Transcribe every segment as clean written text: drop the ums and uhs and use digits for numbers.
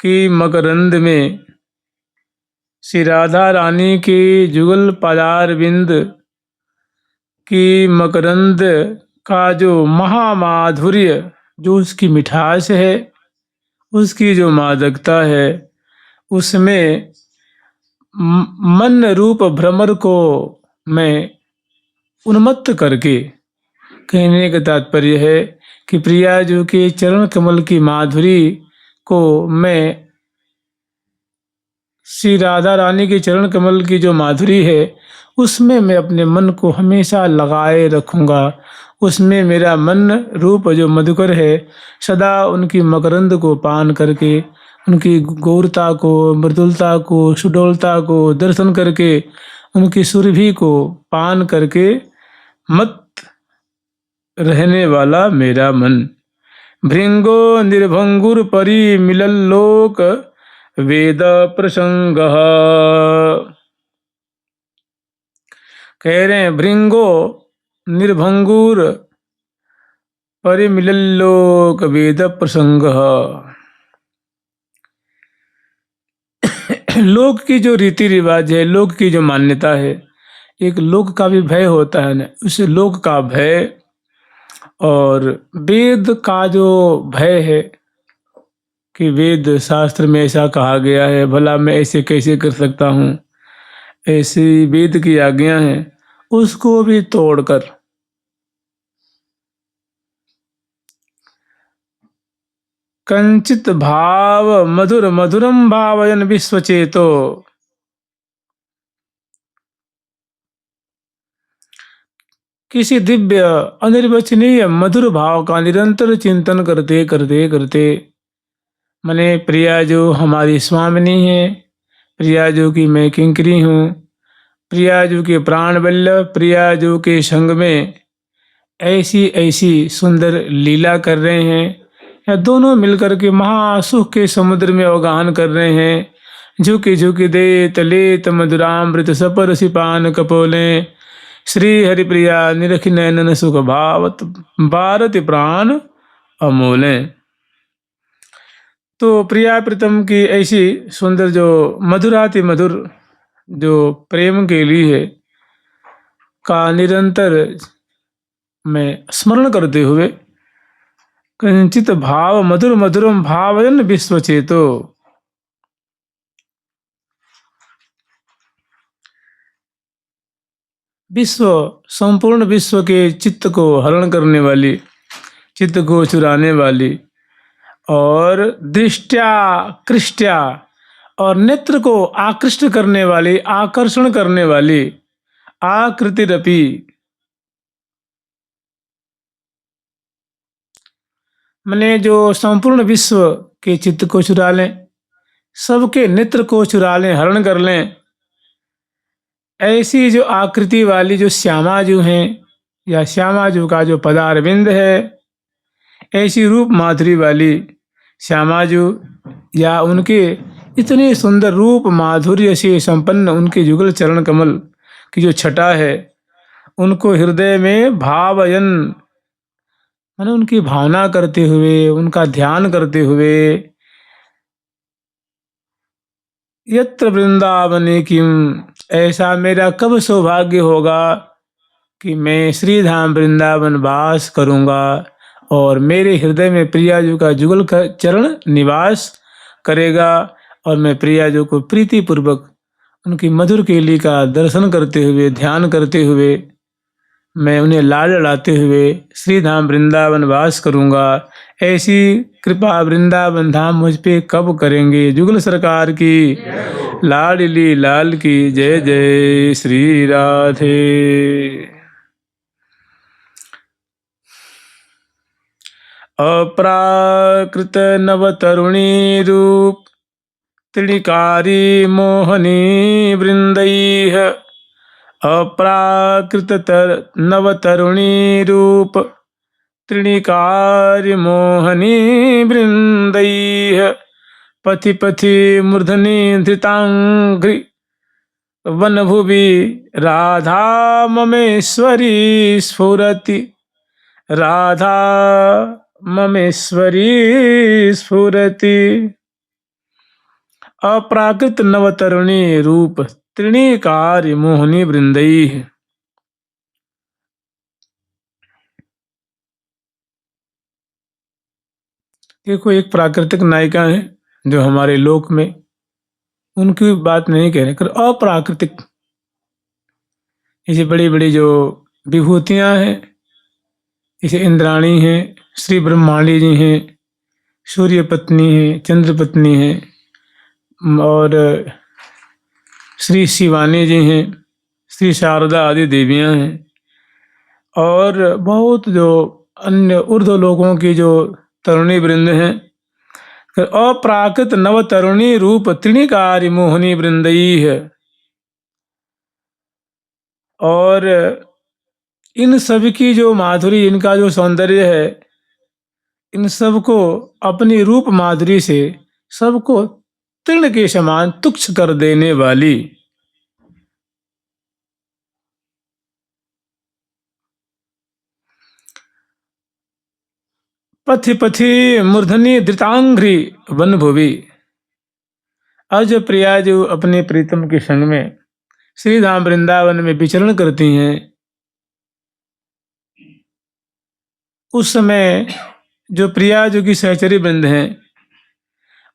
कि मकरंद में श्री राधा रानी के जुगल पदार बिंद की मकरंद का जो महामाधुर्य, जो उसकी मिठास है, उसकी जो मादकता है, उसमें मन रूप भ्रमर को मैं उन्मत्त करके, कहने का तात्पर्य है कि प्रिया जो के चरण कमल की माधुरी को मैं, श्री राधा रानी के चरण कमल की जो माधुरी है उसमें मैं अपने मन को हमेशा लगाए रखूँगा। उसमें मेरा मन रूप जो मधुकर है सदा उनकी मकरंद को पान करके, उनकी गौरता को, मृदुलता को, सुडोलता को दर्शन करके, उनकी सुरभि को पान करके मत रहने वाला मेरा मन। भृंगो निर्भंगुर परि मिलल्लोक वेद प्रसंग। कह रहे हैं भृंगो निर्भंगुर परि मिलल्लोक वेद प्रसंग। लोक की जो रीति रिवाज है, लोक की जो मान्यता है, एक लोक का भी भय होता है ना, उस लोक का भय और वेद का जो भय है कि वेद शास्त्र में ऐसा कहा गया है, भला मैं ऐसे कैसे कर सकता हूँ, ऐसी वेद की आज्ञा है, उसको भी तोड़कर कंचित भाव मधुर मधुरम भावयन विश्वचेतो, किसी दिव्य अनिर्वचनीय मधुर भाव का निरंतर चिंतन करते करते करते, मने प्रिया जो हमारी स्वामिनी है, प्रिया जो कि मैं किंकरी हूँ, प्रिया जो के प्राण वल्लभ, प्रिया जो के संग में ऐसी ऐसी सुंदर लीला कर रहे हैं, या दोनों मिलकर के महासुख के समुद्र में अवगाहन कर रहे हैं। झुकी झुकी देत लेत मधुरामृत सपर सिपान कपोले, श्री हरिप्रिया निरखि नयनन सुख भावत भारत प्राण अमोले। तो प्रिया प्रीतम की ऐसी सुंदर जो मधुराति मधुर जो प्रेम के लिए का निरंतर में स्मरण करते हुए कंचित भाव मधुर मधुरम भावयन विश्वचेतो, विश्व संपूर्ण विश्व के चित्त को हरण करने वाली, चित्त को चुराने वाली, और दृष्टया कृष्टया और नेत्र को आकृष्ट करने वाली, आकर्षण करने वाली, आकृतिरपि, मने जो संपूर्ण विश्व के चित्त को चुरा लें, सबके नेत्र को चुरा लें, हरण कर लें, ऐसी जो आकृति वाली जो श्यामाजू हैं, या श्यामाजू का जो पदारविंद है, ऐसी रूप माधुरी वाली श्यामाजू, या उनके इतने सुंदर रूप माधुर्य से संपन्न उनके युगल चरण कमल की जो छटा है, उनको हृदय में भावयन, मैंने उनकी भावना करते हुए, उनका ध्यान करते हुए, यत्र वृंदावने किम, ऐसा मेरा कब सौभाग्य होगा कि मैं श्रीधाम वृंदावन वास करूँगा और मेरे हृदय में प्रियाजू का जुगल का चरण निवास करेगा, और मैं प्रियाजू को प्रीतिपूर्वक उनकी मधुर केली का दर्शन करते हुए, ध्यान करते हुए, मैं उन्हें लाड लड़ाते हुए श्रीधाम वृंदावन वास करूँगा। ऐसी कृपा वृंदावन धाम मुझ पे कब करेंगे। जुगल सरकार की लाडली लाल की जय जय श्री राधे। अप्राकृत नवतरुणी रूप त्रिणिकारी मोहनी वृंदैः, अप्राकृत नवतरुणी रूप त्रिणिकारी मोहनी वृंदैः, पथि पथि मूर्धनि धृतांघ्रि वनभुवि राधा ममेश्वरी स्फुरति, राधा ममेश्वरी स्फुरति। अप्राकृत नवतरुणी रूप त्रिणीकार मोहनी वृंदई। देखो, एक प्राकृतिक नायिका है जो हमारे लोक में, उनकी बात नहीं कह रहे, कर अप्राकृतिक, ऐसी बड़ी बड़ी जो विभूतियां हैं, जैसे इंद्राणी हैं, श्री ब्रह्माणी जी हैं, सूर्य पत्नी हैं, चंद्र पत्नी हैं, और श्री शिवानी जी हैं, श्री शारदा आदि देवियां हैं, और बहुत जो अन्य ऊर्ध्व लोगों की जो तरुणी वृंद हैं। अप्राकृत नव तरुणी रूप त्रिणिकारी मोहनी वृंदई है। और इन सब की जो माधुरी, इनका जो सौंदर्य है, इन सब को अपनी रूप माधुरी से सबको तृण के समान तुच्छ कर देने वाली, पथि पथि मूर्धनी धृतांघ्रि वन भुवि। आज जो प्रिया जो अपने प्रीतम के संग में श्री धाम वृंदावन में विचरण करती हैं, उस समय जो प्रिया जो की सहचरी वृंद हैं,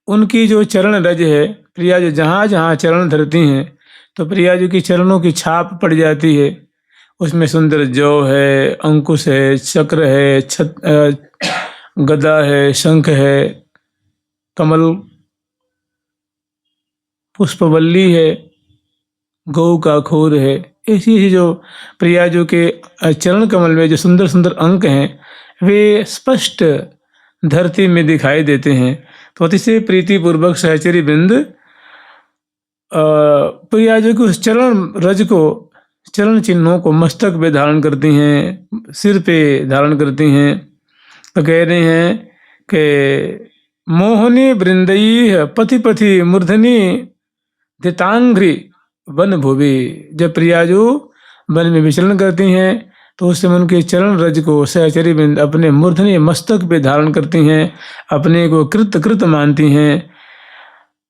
उनकी जो चरण रज है, प्रिया जो जहाँ जहाँ चरण धरती हैं तो प्रिया जी की चरणों की छाप पड़ जाती है। उसमें सुंदर जौ है, अंकुश है, चक्र है, गदा है, शंख है, कमल पुष्पवल्ली है, गौ का खोर है। ऐसी ही जो प्रिया जो के चरण कमल में जो सुंदर सुंदर अंक हैं, वे स्पष्ट धरती में दिखाई देते हैं। तो अतिशय प्रीतिपूर्वक सहचरी वृंद प्रिया जी के उस चरण रज को, चरण चिन्हों को मस्तक पे धारण करती हैं, सिर पे धारण करती हैं। तो कह रहे हैं कि मोहनी वृंदई पथि पथि मूर्धनी धृतांघ्रि वन भुवि। जब प्रिया जो वन में विचरण करती हैं तो उस समय उनके चरण रज को सहचरी वृंद अपने मूर्धनी मस्तक पे धारण करती हैं, अपने को कृत कृत मानती हैं।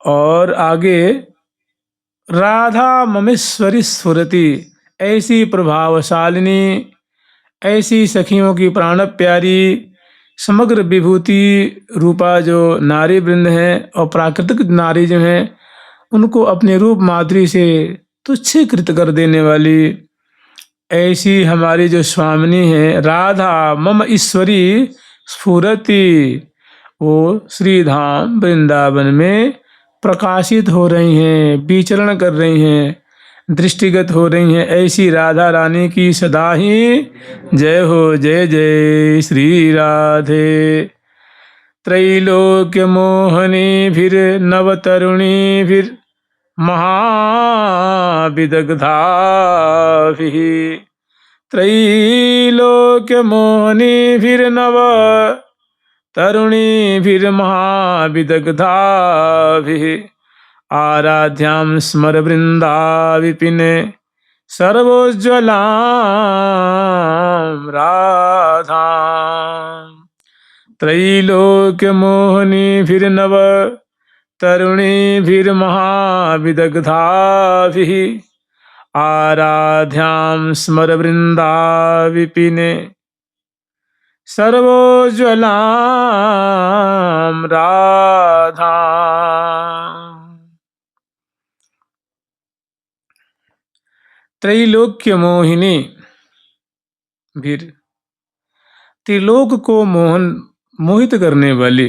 और आगे राधा ममेश्वरी स्फुरति, ऐसी प्रभावशालिनी, ऐसी सखियों की प्राण प्यारी समग्र विभूति रूपा जो नारी वृंद हैं और प्राकृतिक नारी जो हैं, उनको अपने रूप माधुरी से तुच्छीकृत कर देने वाली ऐसी हमारी जो स्वामिनी है राधा मम ईश्वरी स्फुरति, वो श्रीधाम वृंदावन में प्रकाशित हो रही हैं, विचरण कर रही हैं, दृष्टिगत हो रही हैं। ऐसी राधा रानी की सदा ही जय हो, जय जय श्री राधे। त्रैलोक्य मोहनी फिर नव तरुणी फिर महाविदग्धा त्रैलोक्य मोहनी फिर नव तरुणी फिर महाविदग्धा आराध्यां स्मर वृंदा विपिने सर्वोज्ज्वलां राधा। त्रैलोक्य मोहनी फिर नव तरुणी फिर महाविदग्धा आराध्यां स्मर वृंदा विपिने सर्वोज्ज्वलां राधा। त्रैलोक्य मोहिनी भीर, त्रिलोक को मोहित करने वाली,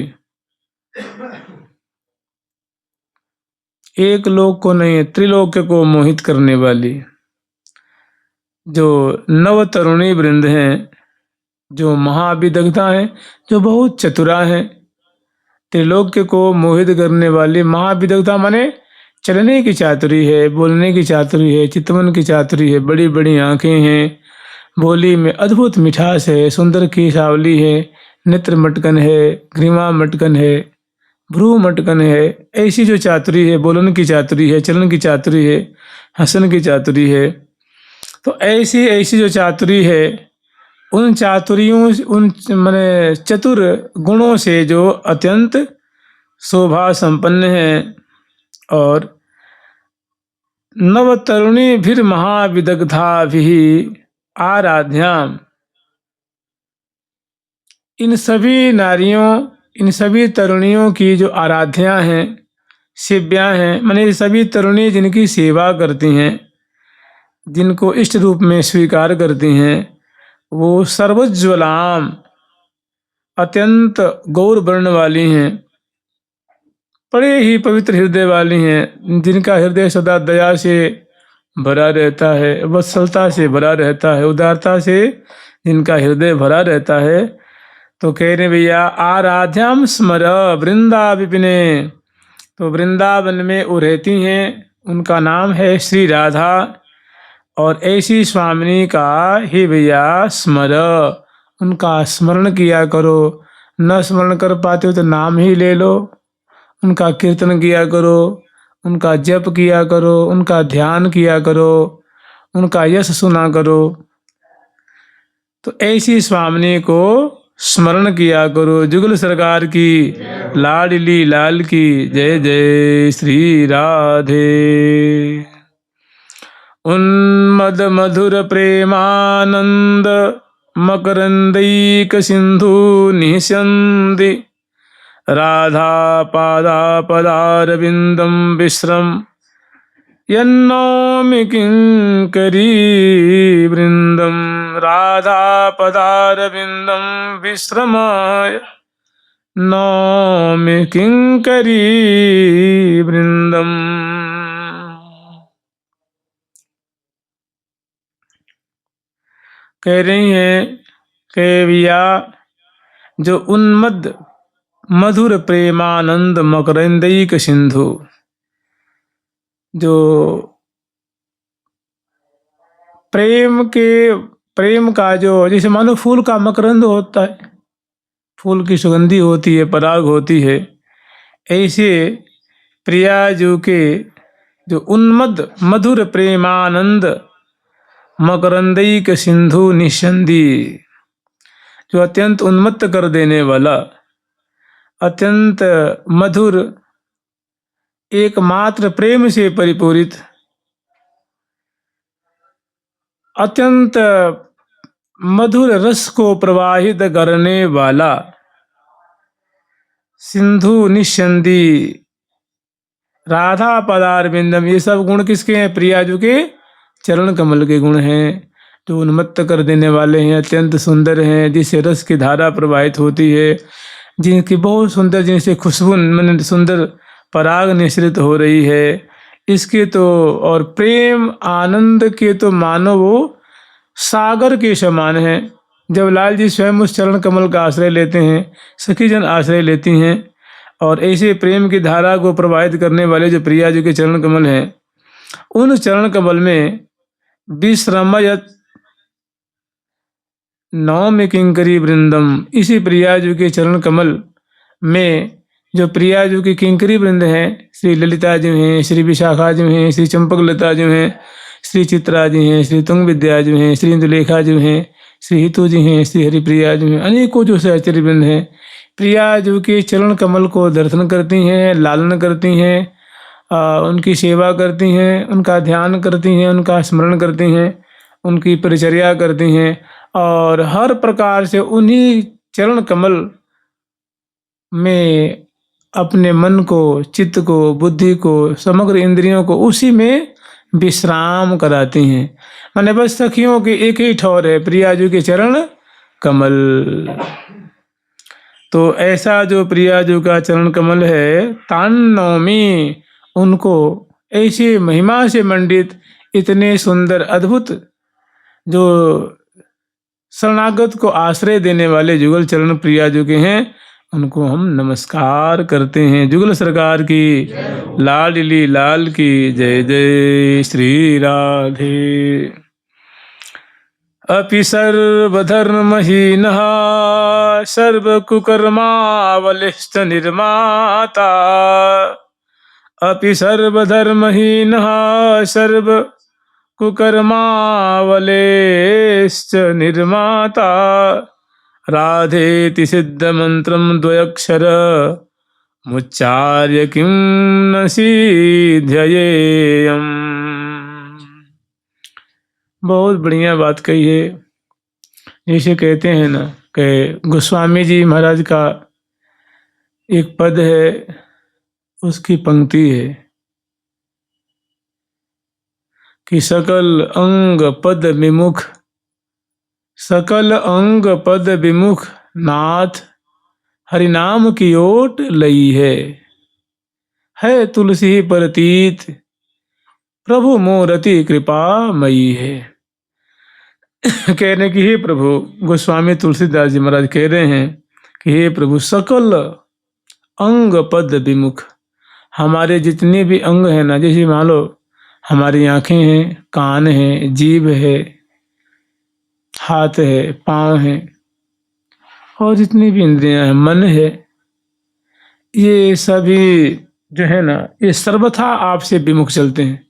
एक लोक को नहीं त्रिलोक्य को मोहित करने वाली जो नव तरुणी वृंद हैं, जो महाविदग्धा हैं, जो बहुत चतुरा हैं, त्रिलोक्य को मोहित करने वाली महाविदग्धा माने चलने की चातुरी है, बोलने की चातुरी है, चितवन की चातुरी है, बड़ी बड़ी आंखें हैं, बोली में अद्भुत मिठास है, सुंदर की सावली है, नेत्र मटकन है, ग्रीवा मटकन है, भ्रू मटकन है। ऐसी जो चातुरी है, बोलन की चातुरी है, चलन की चातुरी है, हंसन की चातुरी है। तो ऐसी ऐसी जो चातुरी है, उन चातुरियों, उन माने चतुर गुणों से जो अत्यंत शोभा संपन्न है, और नवतरुणीभिर्महाविदग्धाभिः आराध्याम, इन सभी नारियों, इन सभी तरुणियों की जो आराध्या हैं, सेव्यां हैं, माने सभी तरुणी जिनकी सेवा करती हैं, जिनको इष्ट रूप में स्वीकार करती हैं, वो सर्वोज्ज्वलाम, अत्यंत गौर वर्ण वाली हैं, बड़े ही पवित्र हृदय वाली हैं, जिनका हृदय सदा दया से भरा रहता है, वत्सलता से भरा रहता है, उदारता से जिनका हृदय भरा रहता है। तो कह रहे भैया आराध्याम स्मर वृंदा विपिने, तो वृंदावन में वो रहती हैं, उनका नाम है श्री राधा। और ऐसी स्वामिनी का ही भैया स्मर, उनका स्मरण किया करो। न स्मरण कर पाते हो तो नाम ही ले लो, उनका कीर्तन किया करो, उनका जप किया करो, उनका ध्यान किया करो, उनका यश सुना करो। तो ऐसी स्वामिनी को स्मरण किया करो। जुगल सरकार की लाडली लाल की जय जय श्री राधे। उन्मद मधुर प्रेमानंद मकरंदैक सिंधु निःसंदि राधा पादा पदारविंदम विश्रम यन्नौमि किंकरी वृंदम, राधा पदारविंदम विश्रमाय नौमि किंकरी वृंदम। कह रही हैं कि भैया जो उन्मद मधुर प्रेमानंद मकरंदैक सिंधु, जो प्रेम का जो जैसे मानो फूल का मकरंद होता है, फूल की सुगंधी होती है, पराग होती है, ऐसे प्रियाजू के जो उन्मद मधुर प्रेमानंद मकरंदैक सिंधु निःसंदि, जो अत्यंत उन्मत्त कर देने वाला, अत्यंत मधुर, एकमात्र प्रेम से परिपूरित, अत्यंत मधुर रस को प्रवाहित करने वाला सिंधु निःसंदि राधा पदारविंदम, ये सब गुण किसके हैं? प्रियाजू के चरण कमल के गुण हैं, जो उन्मत्त कर देने वाले हैं, अत्यंत सुंदर हैं, जिससे रस की धारा प्रवाहित होती है, जिनकी बहुत सुंदर, जिनसे खुशबू मन सुंदर पराग निश्रित हो रही है। इसके तो और प्रेम आनंद के तो मानो वो सागर के समान हैं। जब लाल जी स्वयं उस चरण कमल का आश्रय लेते हैं, सखी जन आश्रय लेती हैं, और ऐसे प्रेम की धारा को प्रवाहित करने वाले जो प्रिया जी के चरण कमल हैं, उन चरण कमल में विश्रमयत नौमि किंकरी वृंदम, इसी प्रियाजू के चरण कमल में जो प्रियाजू की किंकरी वृंद हैं, श्री ललिता जी हैं, श्री विशाखा जी हैं, श्री चंपक लता जी हैं, श्री चित्रा जी हैं, श्री तुंग विद्या जी हैं, श्री इंदुलेखा जी हैं, श्री हितु जी हैं, श्री हरिप्रिया जी हैं, अनेकों जो सहचर्य वृंद हैं, प्रियाजू के चरण कमल को दर्शन करती हैं, लालन करती हैं, उनकी सेवा करती हैं, उनका ध्यान करती हैं, उनका स्मरण करती हैं, उनकी परिचर्या करती हैं, और हर प्रकार से उन्हीं चरण कमल में अपने मन को, चित्त को, बुद्धि को, समग्र इंद्रियों को उसी में विश्राम कराती हैं। माने बस सखियों के एक ही ठौर है, प्रियाजू के चरण कमल। तो ऐसा जो प्रियाजू का चरण कमल है, तान नौमी, उनको ऐसी महिमा से मंडित, इतने सुंदर अद्भुत जो शरणागत को आश्रय देने वाले जुगल चरण प्रियाजू के हैं, उनको हम नमस्कार करते हैं। जुगल सरकार की लाडली लाल की जय जय श्री राधे। अपि सर्वधर्महीनः सर्वकुकर्मावलिश्च निर्माता, अपि सर्वधर्महीनः सर्वकुकर्मावलिश्च निर्माता, राधेति सिद्धमन्त्रं द्वयक्षर मुच्चार्य किं न सिध्ययेयम्। बहुत बढ़िया बात कही है। जैसे कहते हैं ना कि गोस्वामी जी महाराज का एक पद है, उसकी पंक्ति है कि सकल अंग पद विमुख, सकल अंग पद विमुख नाथ हरिनाम की ओट लई है तुलसी परतीत प्रभु मोरति कृपा मई है। कहने की हे प्रभु, गोस्वामी तुलसीदास जी महाराज कह रहे हैं कि हे प्रभु, सकल अंग पद विमुख, हमारे जितने भी अंग हैं ना, जैसे मान लो हमारी आंखें हैं, कान हैं, जीभ है, हाथ है, पाँव है, और जितनी भी इंद्रियां हैं, मन है, ये सभी जो है ना, ये सर्वथा आपसे विमुख चलते हैं।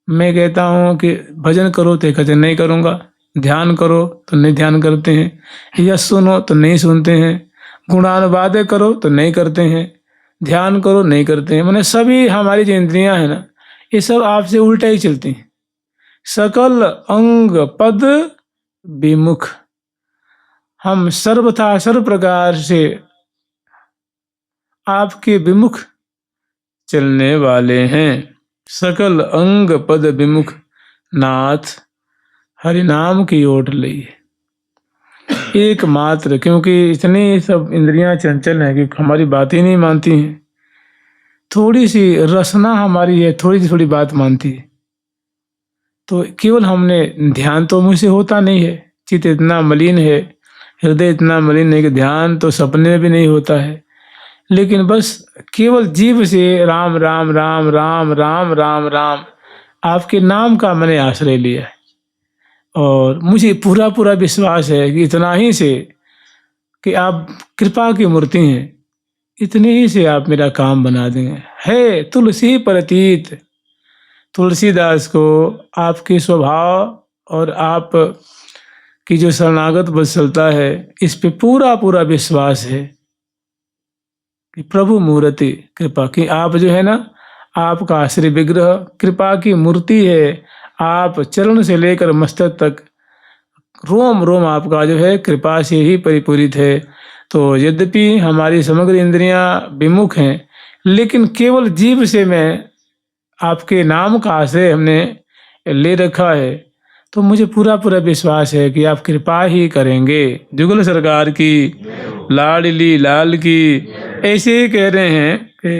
मैं कहता हूँ कि भजन करो तो कहते नहीं करूँगा, ध्यान करो तो नहीं ध्यान करते हैं, यश सुनो तो नहीं सुनते हैं, गुणानुवाद करो तो नहीं करते हैं, ध्यान करो नहीं करते हैं। मैंने सभी हमारी जो इंद्रियां हैं ना, ये सब आपसे उल्टा ही चलती हैं। सकल अंग पद विमुख, हम सर्वथा सर्व प्रकार से आपके विमुख चलने वाले हैं। सकल अंग पद विमुख नाथ हरिनाम की ओट लई, एकमात्र, क्योंकि इतनी सब इंद्रियां चंचल हैं कि हमारी बात ही नहीं मानती हैं। थोड़ी सी रसना हमारी है, थोड़ी बात मानती है, तो केवल हमने ध्यान तो मुझसे होता नहीं है, चित्त इतना मलिन है, हृदय इतना मलिन है कि ध्यान तो सपने में भी नहीं होता है। लेकिन बस केवल जीभ से राम राम राम राम राम राम राम आपके नाम का मैंने आश्रय लिया है, और मुझे पूरा पूरा विश्वास है कि इतना ही से कि आप कृपा की मूर्ति हैं, इतने ही से आप मेरा काम बना देंगे। है तुलसी प्रतीत, तुलसीदास को आपके स्वभाव और आप की जो शरणागत वत्सलता है, इस पे पूरा पूरा विश्वास है कि प्रभु मूर्ति कृपा की, आप जो है ना, आपका आश्रय विग्रह कृपा की मूर्ति है। आप चरण से लेकर मस्तक तक रोम रोम आपका जो है कृपा से ही परिपूरित है। तो यद्यपि हमारी समग्र इंद्रियां विमुख हैं, लेकिन केवल जीभ से मैं आपके नाम का आश्रय हमने ले रखा है, तो मुझे पूरा पूरा विश्वास है कि आप कृपा ही करेंगे। जुगल सरकार की, लाडली लाल की। ऐसे ही कह रहे हैं कि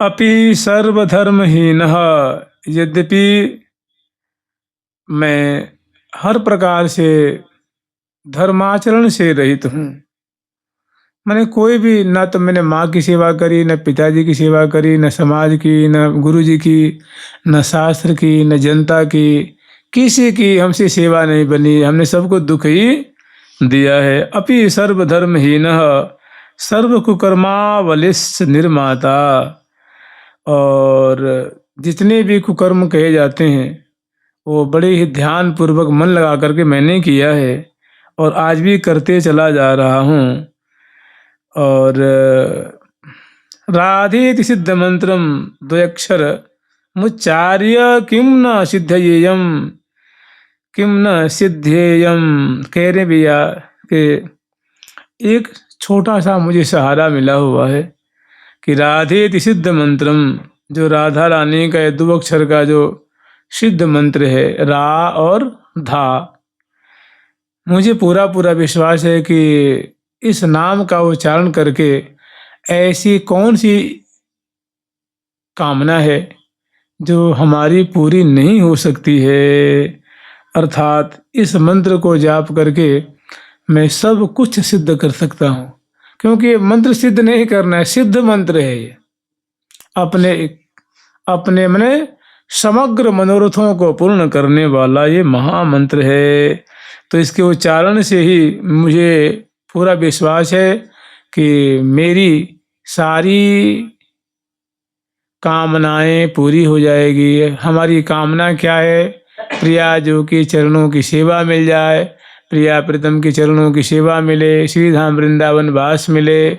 अपि सर्वधर्महीनः, यद्यपि मैं हर प्रकार से धर्माचरण से रहित हूँ। मैंने कोई भी, ना तो मैंने माँ की सेवा करी, न पिताजी की सेवा करी, न समाज की, न गुरु जी की, न शास्त्र की, न जनता की, किसी की हमसे सेवा नहीं बनी। हमने सबको दुख ही दिया है। अपि सर्वधर्महीनः सर्व कुकर्मावलिश्च निर्माता, और जितने भी कुकर्म कहे जाते हैं वो बड़े ही ध्यान पूर्वक मन लगा करके मैंने किया है, और आज भी करते चला जा रहा हूँ। और राधेति सिद्ध मंत्रम द्वयक्षर मुच्चार्य किम न सिद्धयेयम, किम न सिद्धेयम। कह रहे भैया कि एक छोटा सा मुझे सहारा मिला हुआ है कि राधेति सिद्ध मंत्रम, जो राधा रानी का दो अक्षर का जो सिद्ध मंत्र है, रा और धा, मुझे पूरा पूरा विश्वास है कि इस नाम का उच्चारण करके ऐसी कौन सी कामना है जो हमारी पूरी नहीं हो सकती है। अर्थात इस मंत्र को जाप करके मैं सब कुछ सिद्ध कर सकता हूँ, क्योंकि मंत्र सिद्ध नहीं करना है, सिद्ध मंत्र है ये। अपने अपने मने समग्र मनोरथों को पूर्ण करने वाला ये महामंत्र है। तो इसके उच्चारण से ही मुझे पूरा विश्वास है कि मेरी सारी कामनाएं पूरी हो जाएगी। हमारी कामना क्या है? प्रिया जो की चरणों की सेवा मिल जाए, प्रिया प्रीतम के चरणों की सेवा मिले, श्री धाम वृंदावन वास मिले,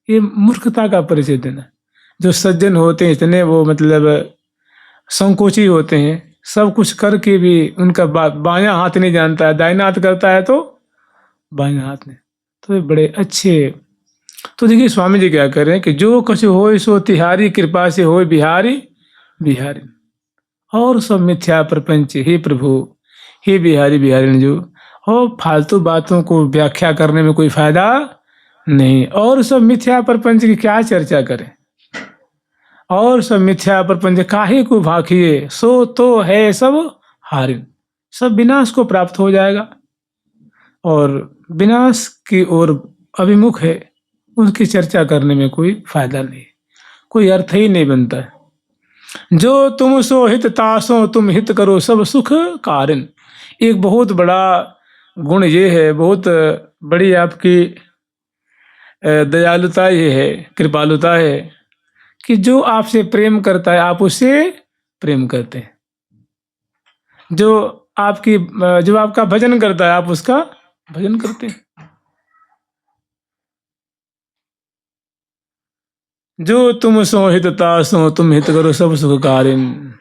ये मूर्खता का परिचय देना। जो सज्जन होते हैं इतने वो मतलब संकोची होते हैं, सब कुछ करके भी उनका बायां हाथ नहीं जानता है, दाहिना हाथ करता है तो बायां हाथ नहीं। तो ये बड़े अच्छे। तो देखिए स्वामी जी क्या कर रहे हैं कि जो कुछ हो सो तिहारी, कृपा से हो बिहारी बिहारी, और सब मिथ्या प्रपंच हे प्रभु, हे बिहारी बिहारी जो। और फालतू बातों को व्याख्या करने में कोई फायदा नहीं, और सब मिथ्या प्रपंच की क्या चर्चा करें, और सब मिथ्या प्रपंच काहे को भाखिए, सो तो है सब हारिन। सब विनाश को प्राप्त हो जाएगा, और विनाश की ओर अभिमुख है, उसकी चर्चा करने में कोई फायदा नहीं, कोई अर्थ ही नहीं बनता है। जो तुम सो हित तासो तुम हित करो सब सुख कारण। एक बहुत बड़ा गुण ये है, बहुत बड़ी आपकी दयालुता ये है, कृपालुता है कि जो आपसे प्रेम करता है आप उससे प्रेम करते हैं। जो आपका भजन करता है आप उसका भजन करते हैं। जो तुम सो हित तासो तुम हित करो सब सुख कारिन।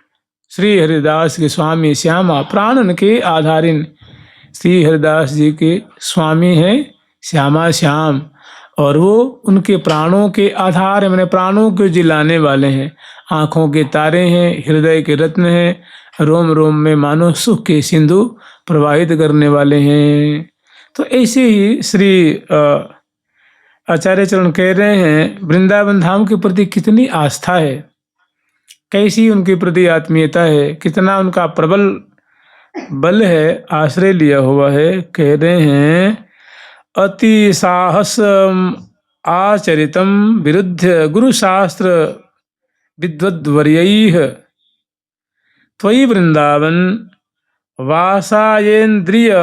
श्री हरिदास के स्वामी श्यामा प्राणन के आधारिन। श्री हरिदास जी के स्वामी हैं श्यामा श्याम, और वो उनके प्राणों के आधार है, मैंने प्राणों को जिलाने वाले हैं। आँखों के तारे हैं, हृदय के रत्न हैं, रोम रोम में मानो सुख के सिंधु प्रवाहित करने वाले हैं। तो ऐसे ही श्री आचार्य चरण कह रहे हैं वृंदावन धाम के प्रति कितनी आस्था है, कैसी उनके प्रति आत्मीयता है, कितना उनका प्रबल बल है, आश्रय लिया हुआ है। कह रहे हैं अति साहस आचरितम विरुद्ध गुरु शास्त्र विद्वद्वर्यैः त्वयि वृंदावन वासायेन्द्रिय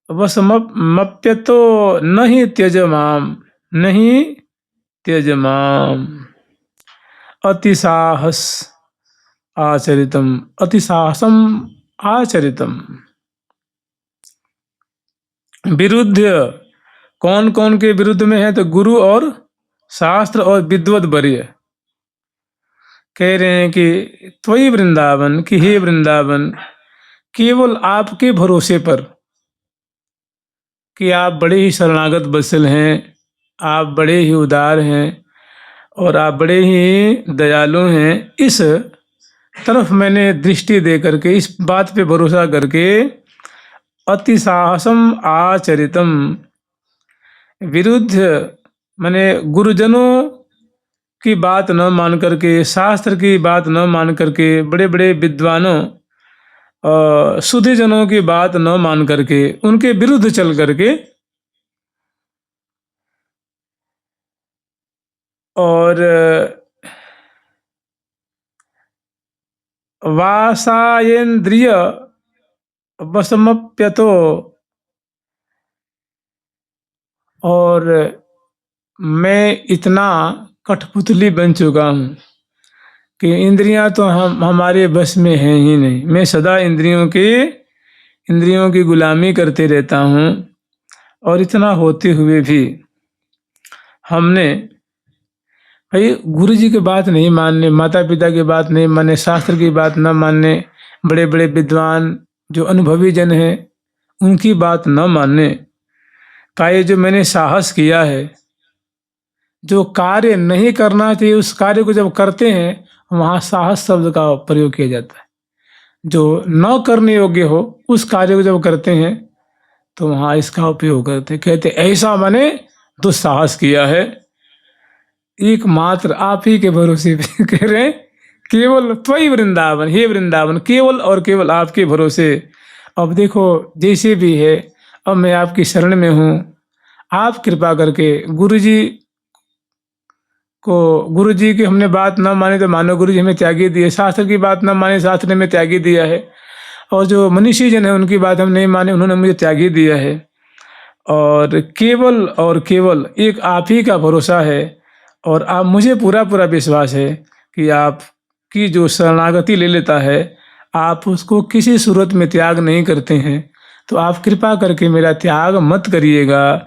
वसमप्यतो नहीं त्यज माम, नहीं त्यज माम। अति साहस आचरितम, अति साहसम आचरितम। विरुद्ध कौन कौन के विरुद्ध में है, तो गुरु और शास्त्र और विद्वत वर्य। कह रहे हैं कि त्वयि वृंदावन, कि हे वृंदावन केवल आपके भरोसे पर, कि आप बड़े ही शरणागत वत्सल हैं, आप बड़े ही उदार हैं और आप बड़े ही दयालु हैं, इस तरफ मैंने दृष्टि दे करके, इस बात पे भरोसा करके अति साहसम आचरितम, विरुद्ध माने गुरुजनों की बात न मान करके, शास्त्र की बात न मान करके, बड़े बड़े विद्वानों शुद्धजनों की बात न मान करके, उनके विरुद्ध चल करके, और वासायेन्द्रिय वसमप्यतो, और मैं इतना कठपुतली बन चुका हूँ कि इंद्रियां तो हमारे बस में हैं ही नहीं। मैं सदा इंद्रियों की गुलामी करते रहता हूँ, और इतना होते हुए भी हमने भाई गुरु जी की बात नहीं मानने, माता पिता की बात नहीं मानने, शास्त्र की बात न मानने, बड़े बड़े विद्वान जो अनुभवी जन हैं उनकी बात न मानने का ये जो मैंने साहस किया है, जो कार्य नहीं करना चाहिए उस कार्य को जब करते हैं वहाँ साहस शब्द का प्रयोग किया जाता है। जो न करने योग्य हो उस कार्य को जब करते हैं तो वहाँ इसका उपयोग करते हैं। कहते ऐसा मैंने दुस्साहस किया है, एकमात्र आप ही के भरोसे पे। कह रहे हैं केवल त्वयि वृंदावन, हे वृंदावन केवल और केवल आपके भरोसे। अब देखो जैसे भी है, अब मैं आपकी शरण में हूँ, आप कृपा करके गुरु जी की हमने बात न माने तो मानो गुरु जी हमें त्यागी दिए, शास्त्र की बात न माने शास्त्र ने हमें त्यागी दिया है, और जो मनीषी जन है उनकी बात हम नहीं माने उन्होंने मुझे त्यागी दिया है, और केवल एक आप ही का भरोसा है। और आप मुझे पूरा पूरा विश्वास है कि आप की जो शरणागति ले लेता है आप उसको किसी सूरत में त्याग नहीं करते हैं, तो आप कृपा करके मेरा त्याग मत करिएगा,